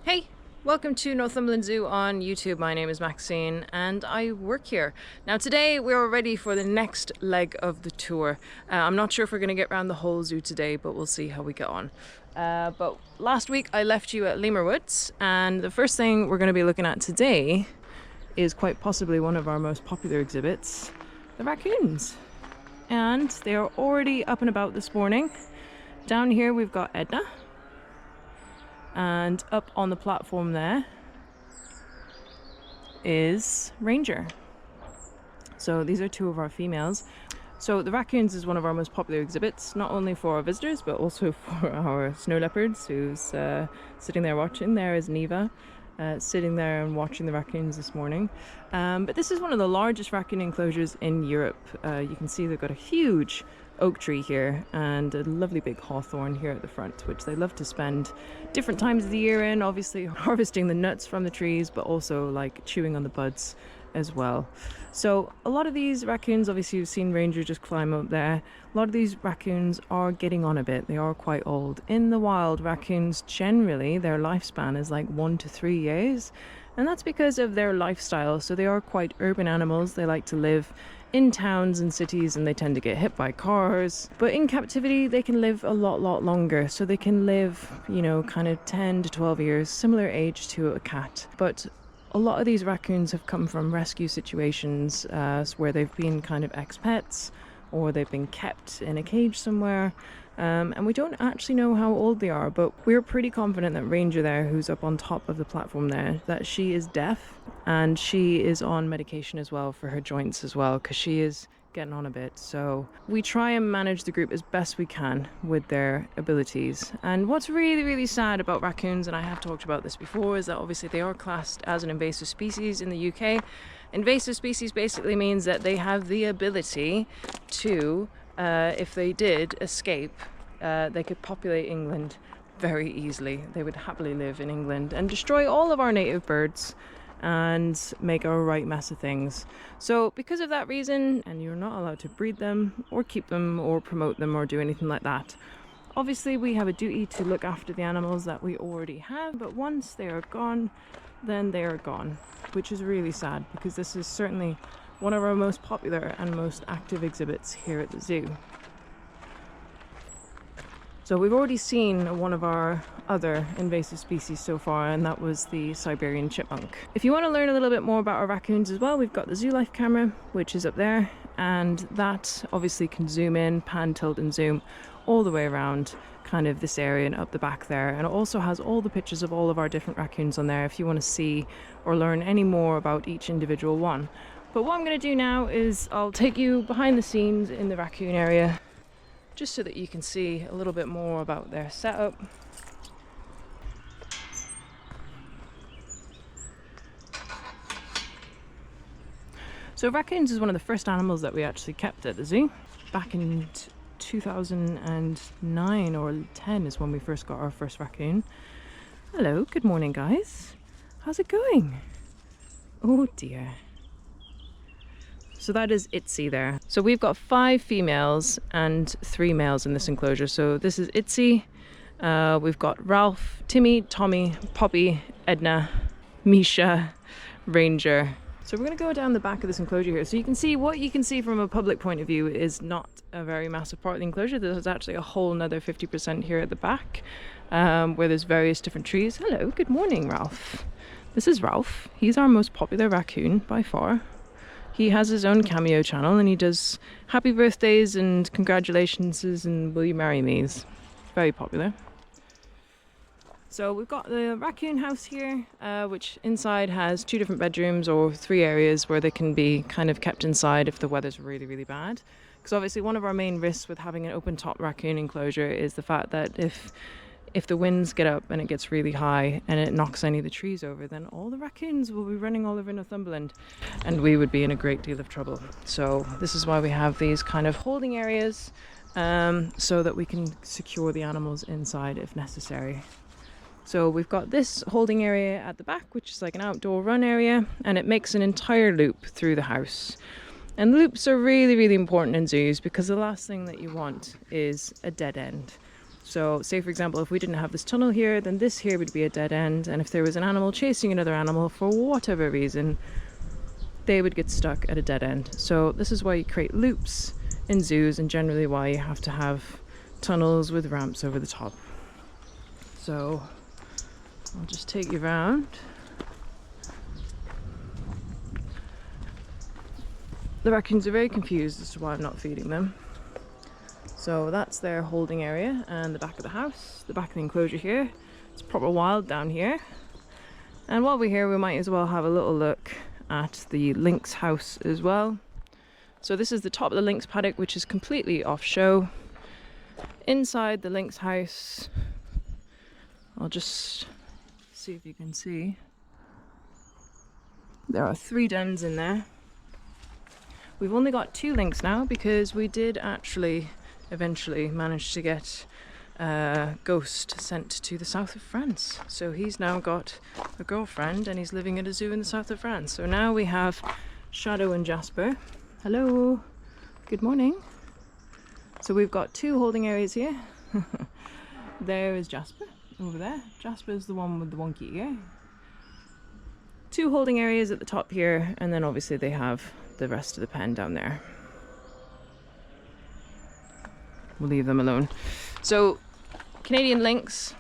Hey, welcome to Northumberland Zoo on YouTube. My name is Maxine and I work here. Now today we are ready for the next leg of the tour. I'm not sure if we're going to get around the whole zoo today, but we'll see how we get on. But last week I left you at Lemur Woods, and the first thing we're going to be looking at today is quite possibly one of our most popular exhibits, the raccoons. And they are already up and about this morning. Down here we've got Edna. And up on the platform there is Ranger. So these are two of our females. So the raccoons is one of our most popular exhibits, not only for our visitors but also for our snow leopards, who's sitting there watching. There is Neva sitting there and watching the raccoons this morning. But this is one of the largest raccoon enclosures in Europe. You can see they've got a huge oak tree here and a lovely big hawthorn here at the front, which they love to spend different times of the year in, obviously harvesting the nuts from the trees, but also like chewing on the buds as well. So a lot of these raccoons, obviously you've seen Ranger just climb up there, a lot of these raccoons are getting on a bit. They are quite old. In the wild, raccoons generally, their lifespan is like 1 to 3 years, and that's because of their lifestyle. So they are quite urban animals. They like to live in towns and cities, and they tend to get hit by cars. But in captivity they can live a lot longer. So they can live, you know, kind of 10 to 12 years, similar age to a cat. But a lot of these raccoons have come from rescue situations where they've been kind of ex-pets, or they've been kept in a cage somewhere. And we don't actually know how old they are, but we're pretty confident that Ranger there, who's up on top of the platform there, that she is deaf, and she is on medication as well for her joints as well, because she is getting on a bit. So we try and manage the group as best we can with their abilities. And what's really sad about raccoons, and I have talked about this before, is that obviously they are classed as an invasive species in the UK. Invasive species basically means that they have the ability to, if they did escape, they could populate England very easily. They would happily live in England and destroy all of our native birds and make a right mess of things. So because of that reason, and you're not allowed to breed them or keep them or promote them or do anything like that, obviously we have a duty to look after the animals that we already have. But once they are gone, then they are gone, which is really sad, because this is certainly one of our most popular and most active exhibits here at the zoo. So we've already seen one of our other invasive species so far, and that was the Siberian chipmunk. If you want to learn a little bit more about our raccoons as well, we've got the Zoo Life camera, which is up there, and that obviously can zoom in, pan, tilt and zoom all the way around kind of this area and up the back there. And it also has all the pictures of all of our different raccoons on there if you want to see or learn any more about each individual one. But what I'm going to do now is I'll take you behind the scenes in the raccoon area, just so that you can see a little bit more about their setup. So raccoons is one of the first animals that we actually kept at the zoo. Back in 2009 or 10 is when we first got our first raccoon. Hello, good morning guys. How's it going? Oh dear. So that is Itzy there. So we've got 5 females and 3 males in this enclosure. So this is Itzy. We've got Ralph, Timmy, Tommy, Poppy, Edna, Misha, Ranger. So we're going to go down the back of this enclosure here. So you can see, what you can see from a public point of view is not a very massive part of the enclosure. There's actually a whole another 50% here at the back, where there's various different trees. Hello, good morning, Ralph. This is Ralph. He's our most popular raccoon by far. He has his own cameo channel, and he does happy birthdays and congratulations and will you marry me's. Very popular. So we've got the raccoon house here, which inside has 2 different bedrooms, or 3 areas where they can be kind of kept inside if the weather's really bad. Because obviously one of our main risks with having an open top raccoon enclosure is the fact that if the winds get up and it gets really high and it knocks any of the trees over, then all the raccoons will be running all over Northumberland and we would be in a great deal of trouble. So this is why we have these kind of holding areas, so that we can secure the animals inside if necessary. So we've got this holding area at the back, which is like an outdoor run area, and it makes an entire loop through the house. And loops are really important in zoos, because the last thing that you want is a dead end. So say for example, if we didn't have this tunnel here, then this here would be a dead end, and if there was an animal chasing another animal for whatever reason, they would get stuck at a dead end. So this is why you create loops in zoos, and generally why you have to have tunnels with ramps over the top. So I'll just take you around. The raccoons are very confused as to why I'm not feeding them. So that's their holding area and the back of the house, the back of the enclosure here. It's proper wild down here. And while we're here, we might as well have a little look at the Lynx house as well. So this is the top of the Lynx paddock, which is completely off show. Inside the Lynx house, I'll just see if you can see. There are 3 dens in there. We've only got 2 lynx now because we did actually eventually manage to get Ghost sent to the south of France. So he's now got a girlfriend and he's living at a zoo in the south of France. So now we have Shadow and Jasper. Hello, good morning. So we've got 2 holding areas here. There is Jasper over there. Jasper is the one with the wonky ear. 2 holding areas at the top here, and then obviously they have the rest of the pen down there. We'll leave them alone. So Canadian lynx,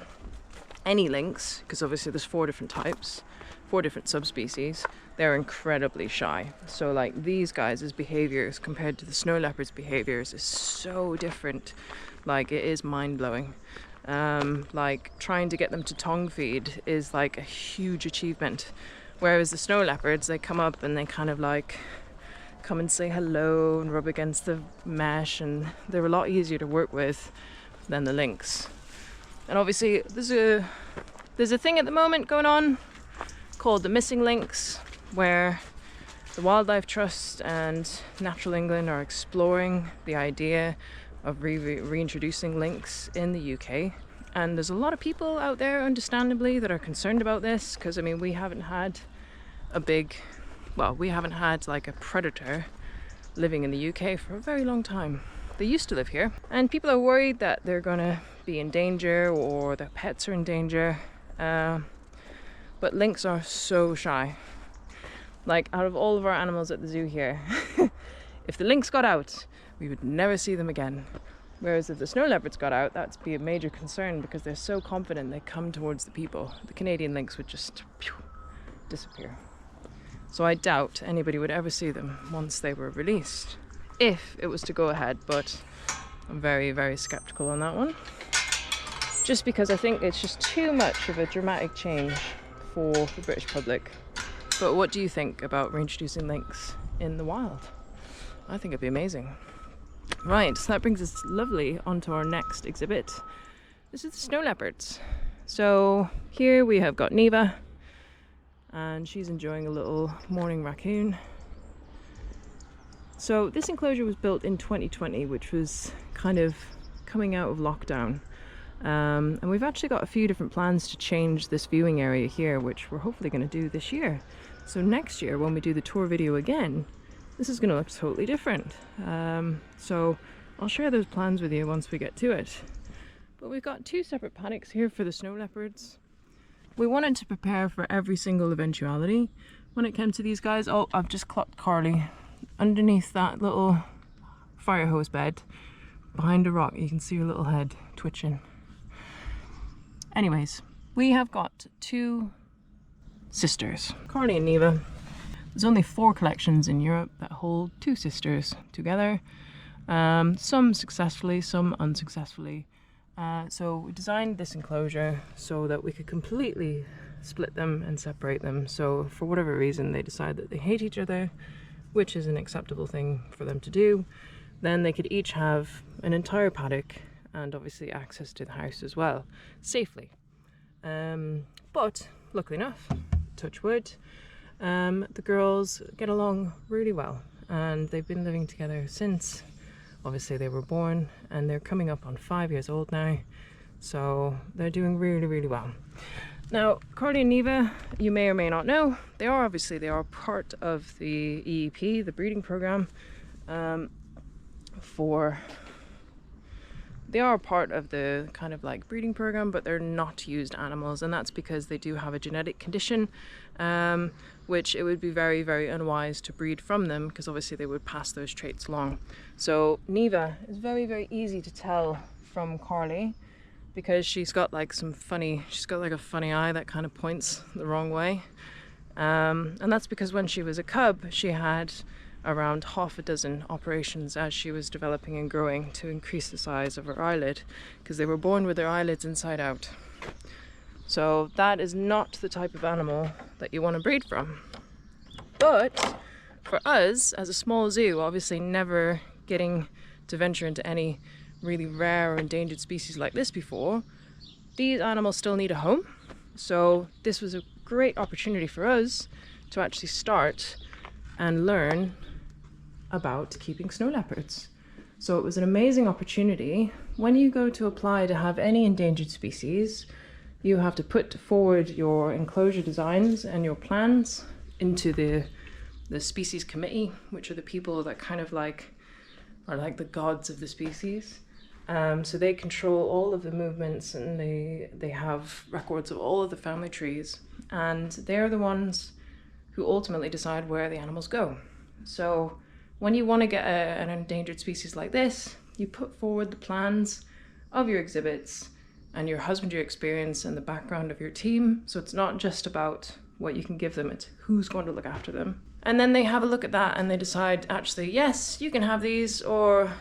any lynx, because obviously there's 4 different types, 4 different subspecies, they're incredibly shy. So like these guys' behaviors compared to the snow leopard's behaviors is so different. Like it is mind-blowing. Like trying to get them to tongue feed is like a huge achievement. Whereas the snow leopards, they come up and they kind of like come and say hello and rub against the mesh, and they're a lot easier to work with than the lynx. And obviously there's a thing at the moment going on called the Missing Lynx, where the Wildlife Trust and Natural England are exploring the idea of reintroducing lynx in the UK. And there's a lot of people out there, understandably, that are concerned about this, because I mean we haven't had like a predator living in the UK for a very long time. They used to live here, and people are worried that they're gonna be in danger or their pets are in danger. But lynx are so shy. Like out of all of our animals at the zoo here, if the lynx got out, we would never see them again. Whereas if the snow leopards got out, that'd be a major concern because they're so confident they come towards the people. The Canadian lynx would just disappear. So I doubt anybody would ever see them once they were released, if it was to go ahead, but I'm very, very skeptical on that one. Just because I think it's just too much of a dramatic change for the British public. But what do you think about reintroducing lynx in the wild? I think it'd be amazing. Right, so that brings us lovely onto our next exhibit. This is the snow leopards. So here we have got Neva, and she's enjoying a little morning raccoon. So this enclosure was built in 2020, which was kind of coming out of lockdown. And we've actually got a few different plans to change this viewing area here, which we're hopefully going to do this year. So next year, when we do the tour video again, this is going to look totally different. So I'll share those plans with you once we get to it. But we've got 2 separate paddocks here for the snow leopards. We wanted to prepare for every single eventuality when it came to these guys. Oh, I've just clocked Carly underneath that little fire hose bed behind a rock. You can see her little head twitching. Anyways, we have got 2 sisters, Carly and Neva. There's only 4 collections in Europe that hold 2 sisters together. Some successfully, some unsuccessfully. So we designed this enclosure so that we could completely split them and separate them. So for whatever reason they decide that they hate each other, which is an acceptable thing for them to do, then they could each have an entire paddock and obviously access to the house as well, safely. But luckily enough, touch wood, the girls get along really well, and they've been living together since obviously they were born, and they're coming up on 5 years old now, so they're doing really, really well. Now, Carly and Neva, you may or may not know, they are part of the EEP, the breeding program, for they are part of the kind of like breeding program, but they're not used animals, and that's because they do have a genetic condition, which it would be very, very unwise to breed from them, because obviously they would pass those traits along. So Neva is very, very easy to tell from Carly, because she's got like a funny eye that kind of points the wrong way. And that's because when she was a cub, she had around half a dozen operations as she was developing and growing to increase the size of her eyelid, because they were born with their eyelids inside out. So that is not the type of animal that you want to breed from. But for us, as a small zoo, obviously never getting to venture into any really rare or endangered species like this before, these animals still need a home. So this was a great opportunity for us to actually start and learn about keeping snow leopards. So it was an amazing opportunity. When you go to apply to have any endangered species, you have to put forward your enclosure designs and your plans into the species committee, which are the people that kind of like are like the gods of the species. So they control all of the movements, and they have records of all of the family trees, and they're the ones who ultimately decide where the animals go. So when you want to get an endangered species like this, you put forward the plans of your exhibits and your husbandry experience and the background of your team. So it's not just about what you can give them, it's who's going to look after them. And then they have a look at that and they decide, actually, yes, you can have these, or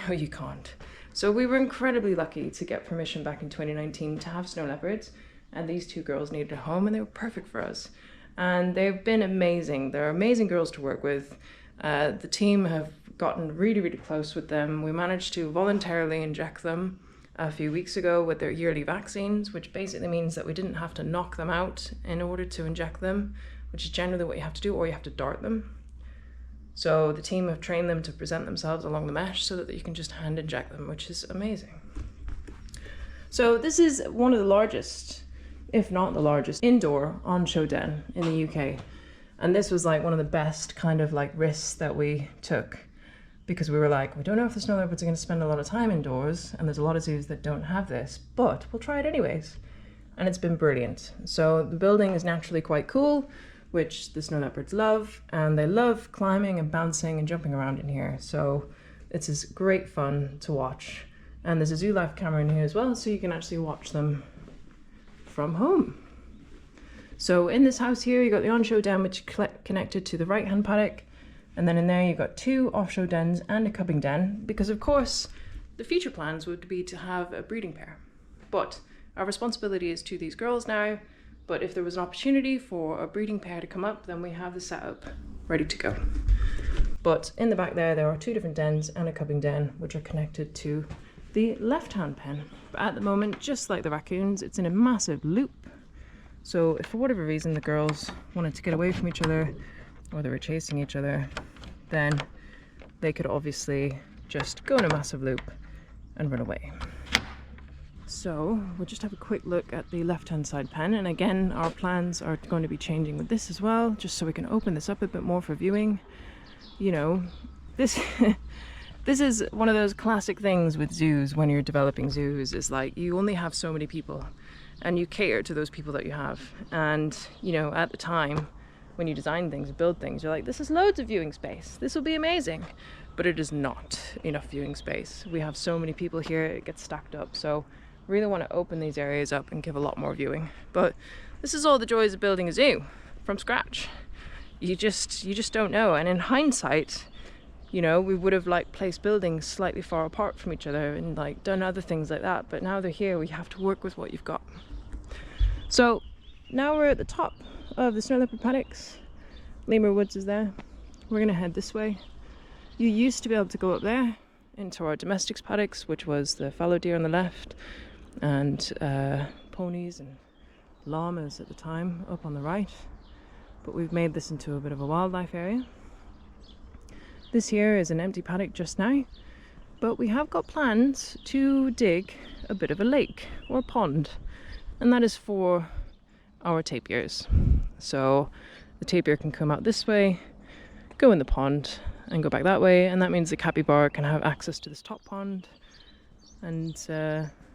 no, you can't. So we were incredibly lucky to get permission back in 2019 to have snow leopards, and these two girls needed a home and they were perfect for us. And they've been amazing. They're amazing girls to work with. The team have gotten really, really close with them. We managed to voluntarily inject them a few weeks ago with their yearly vaccines, which basically means that we didn't have to knock them out in order to inject them, which is generally what you have to do, or you have to dart them. So the team have trained them to present themselves along the mesh so that you can just hand inject them, which is amazing. So this is one of the largest, if not the largest, indoor on-show den in the UK. And this was like one of the best kind of like risks that we took, because we were like, we don't know if the snow leopards are going to spend a lot of time indoors, and there's a lot of zoos that don't have this, but we'll try it anyways. And it's been brilliant. So the building is naturally quite cool, which the snow leopards love, and they love climbing and bouncing and jumping around in here. So it's just great fun to watch. And there's a Zoo Life camera in here as well, so you can actually watch them from home. So in this house here, you got the on-show den, which connected to the right-hand paddock. And then in there, you've got 2 off-show dens and a cubbing den, because of course, the future plans would be to have a breeding pair. But our responsibility is to these girls now. But if there was an opportunity for a breeding pair to come up, then we have the setup ready to go. But in the back there are 2 different dens and a cubbing den, which are connected to the left-hand pen. But at the moment, just like the raccoons, it's in a massive loop. So if for whatever reason the girls wanted to get away from each other, or they were chasing each other, then they could obviously just go in a massive loop and run away. So we'll just have a quick look at the left-hand side pen, and again our plans are going to be changing with this as well, just so we can open this up a bit more for viewing. You know, this this is one of those classic things with zoos. When you're developing zoos, is like you only have so many people and you cater to those people that you have. And you know, at the time when you design things, build things, you're like, this is loads of viewing space, this will be amazing. But it is not enough viewing space. We have so many people here, it gets stacked up. So really want to open these areas up and give a lot more viewing. But this is all the joys of building a zoo from scratch. You just don't know. And in hindsight, you know, we would have like placed buildings slightly far apart from each other and like done other things like that. But now they're here, we have to work with what you've got. So now we're at the top of the snow leopard paddocks. Lemur Woods is there. We're gonna head this way. You used to be able to go up there into our domestics paddocks, which was the fallow deer on the left, and ponies and llamas at the time up on the right. But we've made this into a bit of a wildlife area. This here is an empty paddock just now, but we have got plans to dig a bit of a lake or a pond, and that is for our tapirs. So the tapir can come out this way, go in the pond and go back that way, and that means the capybara can have access to this top pond and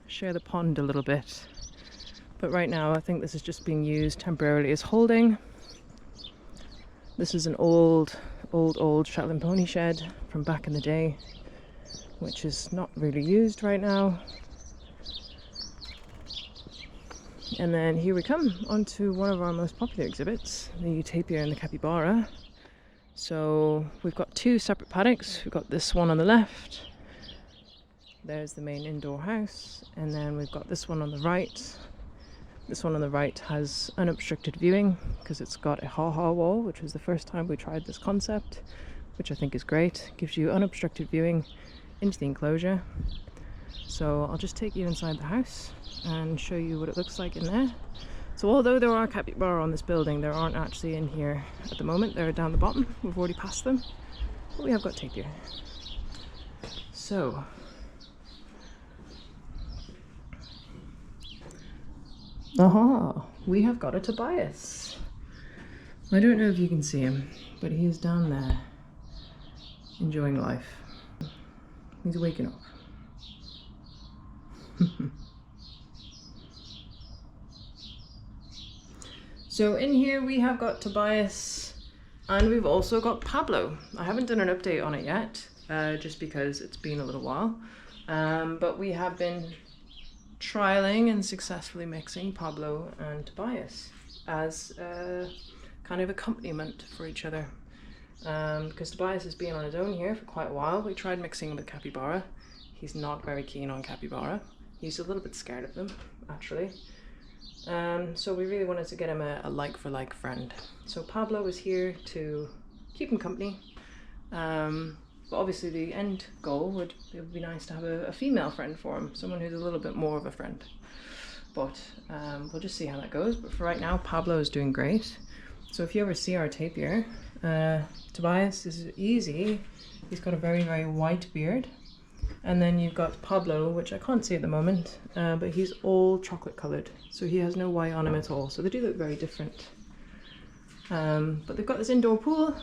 share the pond a little bit. But right now I think this is just being used temporarily as holding. This is an old Shetland pony shed from back in the day, which is not really used right now. And then here we come onto one of our most popular exhibits, the Tapir and the Capybara. So we've got two separate paddocks. We've got this one on the left. There's the main indoor house, and then we've got this one on the right. This one on the right has unobstructed viewing because it's got a ha-ha wall, which was the first time we tried this concept, which I think is great. It gives you unobstructed viewing into the enclosure. So I'll just take you inside the house and show you what it looks like in there. So although there are capybara on this building, there aren't actually in here at the moment. They're down the bottom. We've already passed them. But we have got tapir. So aha, we have got a Tobias. I don't know if you can see him, but he is down there enjoying life. He's waking up. So in here we have got Tobias, and we've also got Pablo. I haven't done an update on it yet, just because it's been a little while, but we have been trialing and successfully mixing Pablo and Tobias as a kind of accompaniment for each other, because Tobias has been on his own here for quite a while. We tried mixing him with Capybara. He's not very keen on Capybara. He's a little bit scared of them, actually. So we really wanted to get him a like-for-like friend. So Pablo is here to keep him company. But obviously the end goal would be nice to have a female friend for him, someone who's a little bit more of a friend. But we'll just see how that goes. But for right now, Pablo is doing great. So if you ever see our tapir, Tobias is easy. He's got a very, very white beard. And then you've got Pablo, which I can't see at the moment, but he's all chocolate coloured. So he has no white on him at all. So they do look very different. But they've got this indoor pool,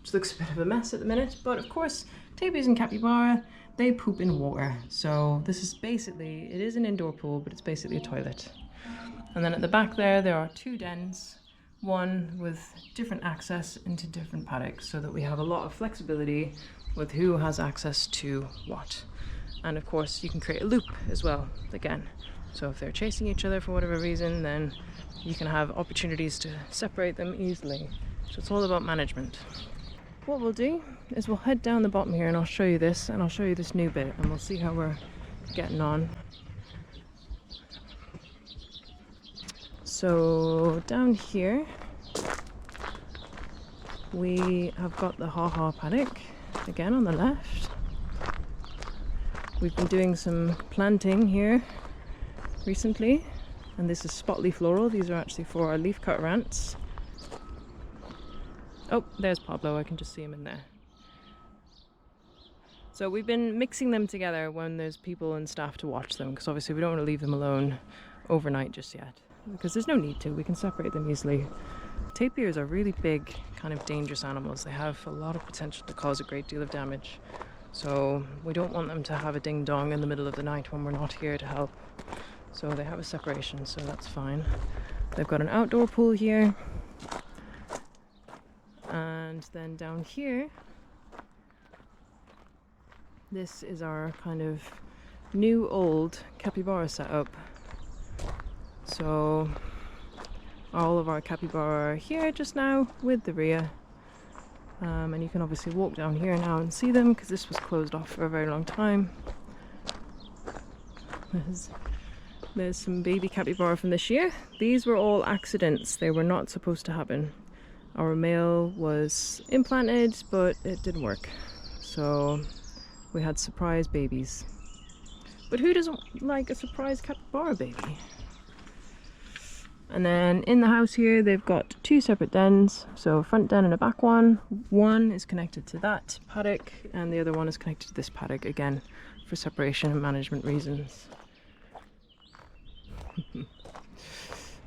which looks a bit of a mess at the minute. But of course, tapirs and capybara, they poop in water. So this is basically, it is an indoor pool, but it's basically a toilet. And then at the back there are two dens, one with different access into different paddocks, so that we have a lot of flexibility with who has access to what. And of course you can create a loop as well, again. So if they're chasing each other for whatever reason, then you can have opportunities to separate them easily. So it's all about management. What we'll do is we'll head down the bottom here and I'll show you this, and I'll show you this new bit, and we'll see how we're getting on. So down here we have got the ha-ha paddock again on the left. We've been doing some planting here recently, and this is spot leaf laurel. These are actually for our leaf cut rants. Oh, there's Pablo, I can just see him in there. So we've been mixing them together when there's people and staff to watch them, because obviously we don't want to leave them alone overnight just yet, because there's no need to. We can separate them easily. Tapirs are really big, kind of dangerous animals. They have a lot of potential to cause a great deal of damage. So we don't want them to have a ding-dong in the middle of the night when we're not here to help. So they have a separation, so that's fine. They've got an outdoor pool here. And then down here, this is our kind of new old capybara setup. So all of our capybara are here just now with the Rhea. And you can obviously walk down here now and see them, because this was closed off for a very long time. There's some baby capybara from this year. These were all accidents. They were not supposed to happen. Our male was implanted, but it didn't work. So we had surprise babies. But who doesn't like a surprise capybara baby? And then in the house here, they've got two separate dens. So a front den and a back one. One is connected to that paddock, and the other one is connected to this paddock, again, for separation and management reasons.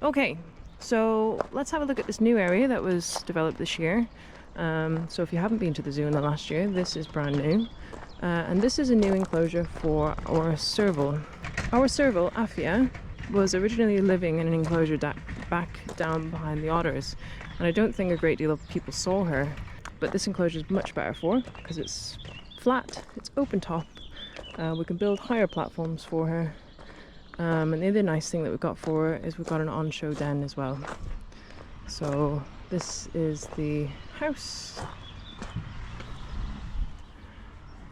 Okay, so let's have a look at this new area that was developed this year. So if you haven't been to the zoo in the last year, this is brand new. And this is a new enclosure for our serval. Our serval, Afia, was originally living in an enclosure back down behind the otters. And I don't think a great deal of people saw her. But this enclosure is much better for her because it's flat, it's open top. We can build higher platforms for her. And the other nice thing that we've got for her is we've got an on-show den as well. So this is the house.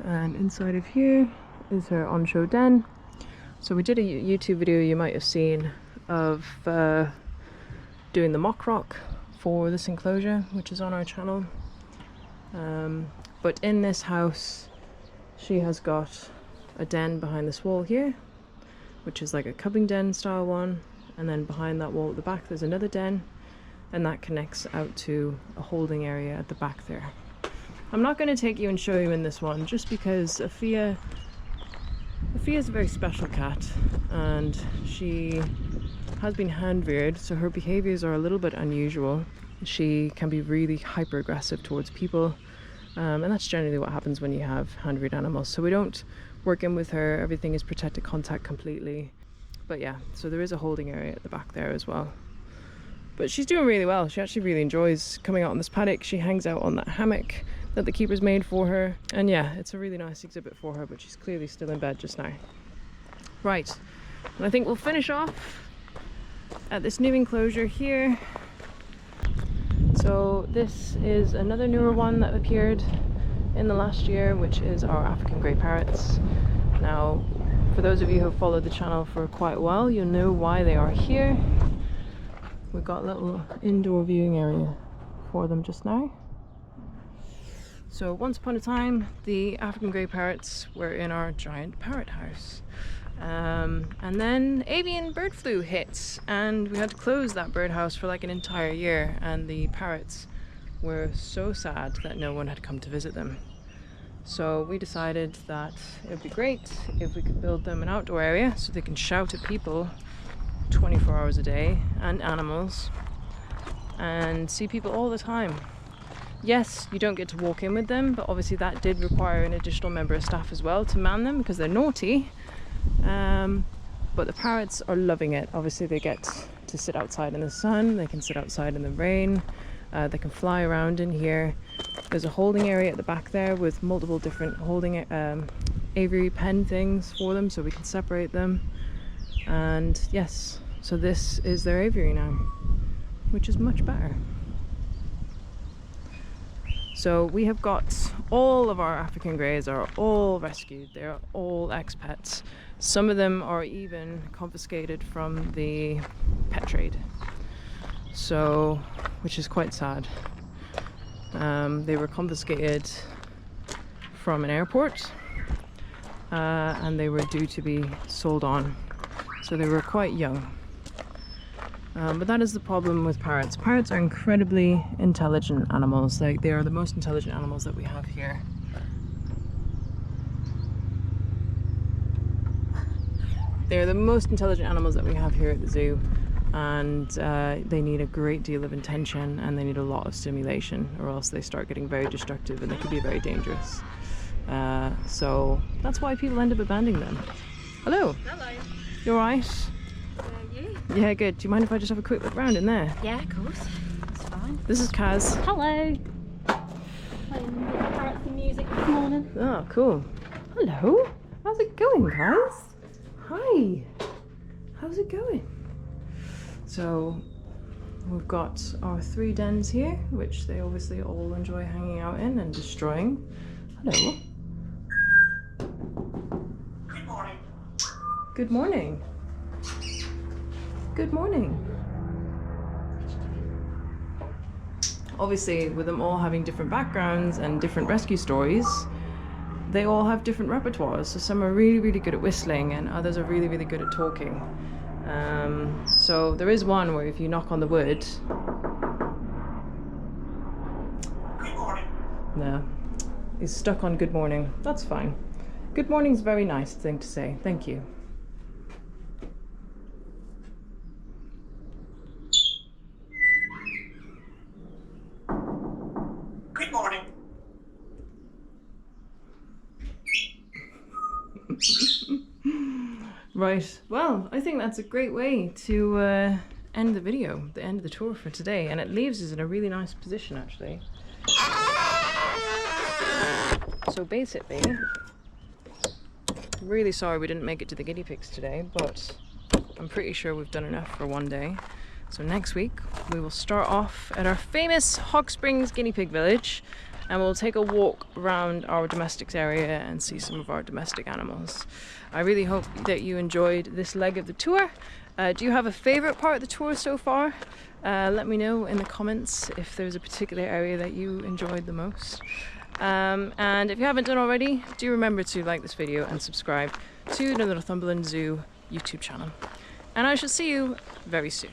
And inside of here is her on-show den. So we did a YouTube video you might have seen of doing the mock rock for this enclosure, which is on our channel. But in this house, she has got a den behind this wall here, which is like a cubbing den style one. And then behind that wall at the back, there's another den, and that connects out to a holding area at the back there. I'm not going to take you and show you in this one, just because Afia is a very special cat, and she has been hand reared, so her behaviors are a little bit unusual. She can be really hyper aggressive towards people, and that's generally what happens when you have hand reared animals. So we don't work in with her, everything is protected contact completely. But yeah, so there is a holding area at the back there as well. But she's doing really well. She actually really enjoys coming out on this paddock. She hangs out on that hammock that the keeper's made for her. And yeah, it's a really nice exhibit for her, but she's clearly still in bed just now. Right, and I think we'll finish off at this new enclosure here. So this is another newer one that appeared in the last year, which is our African Grey Parrots. Now, for those of you who have followed the channel for quite a while, you'll know why they are here. We've got a little indoor viewing area for them just now. So once upon a time, the African Grey Parrots were in our giant parrot house. And then avian bird flu hit, and we had to close that birdhouse for like an entire year, and the parrots were so sad that no one had come to visit them. So we decided that it would be great if we could build them an outdoor area so they can shout at people 24 hours a day, and animals, and see people all the time. Yes, you don't get to walk in with them, but obviously that did require an additional member of staff as well to man them because they're naughty. But the parrots are loving it. Obviously they get to sit outside in the sun, they can sit outside in the rain, they can fly around in here. There's a holding area at the back there with multiple different holding aviary pen things for them so we can separate them. And yes, so this is their aviary now, which is much better. So we have got all of our African Greys are all rescued. They're all ex-pets. Some of them are even confiscated from the pet trade. So, which is quite sad. They were confiscated from an airport, and they were due to be sold on. So they were quite young. But that is the problem with parrots. Parrots are incredibly intelligent animals. Like, they are the most intelligent animals that we have here. They're the most intelligent animals that we have here at the zoo, and they need a great deal of attention, and they need a lot of stimulation, or else they start getting very destructive and they can be very dangerous. So that's why people end up abandoning them. Hello. Hello. You alright? You? Yeah, good. Do you mind if I just have a quick look around in there? Yeah, of course. It's fine. This is Kaz. Hello. Playing parrots and music this morning. Oh, cool. Hello. How's it going, guys? Hi. How's it going? So, we've got our 3 dens here, which they obviously all enjoy hanging out in and destroying. Hello. Good morning. Good morning. Good morning. Obviously, with them all having different backgrounds and different rescue stories, they all have different repertoires. So some are really, really good at whistling, and others are really, really good at talking. So there is one where if you knock on the wood... Good morning. No, he's stuck on good morning. That's fine. Good morning's a very nice thing to say. Thank you. Good Right, well, I think that's a great way to end the video, the end of the tour for today, and it leaves us in a really nice position actually. So basically, really sorry we didn't make it to the guinea pigs today, but I'm pretty sure we've done enough for one day. So next week we will start off at our famous Hog Springs guinea pig village, and we'll take a walk around our domestics area and see some of our domestic animals. I really hope that you enjoyed this leg of the tour. Do you have a favourite part of the tour so far? Let me know in the comments if there's a particular area that you enjoyed the most. And if you haven't done already, do remember to like this video and subscribe to the Northumberland Zoo YouTube channel. And I shall see you very soon.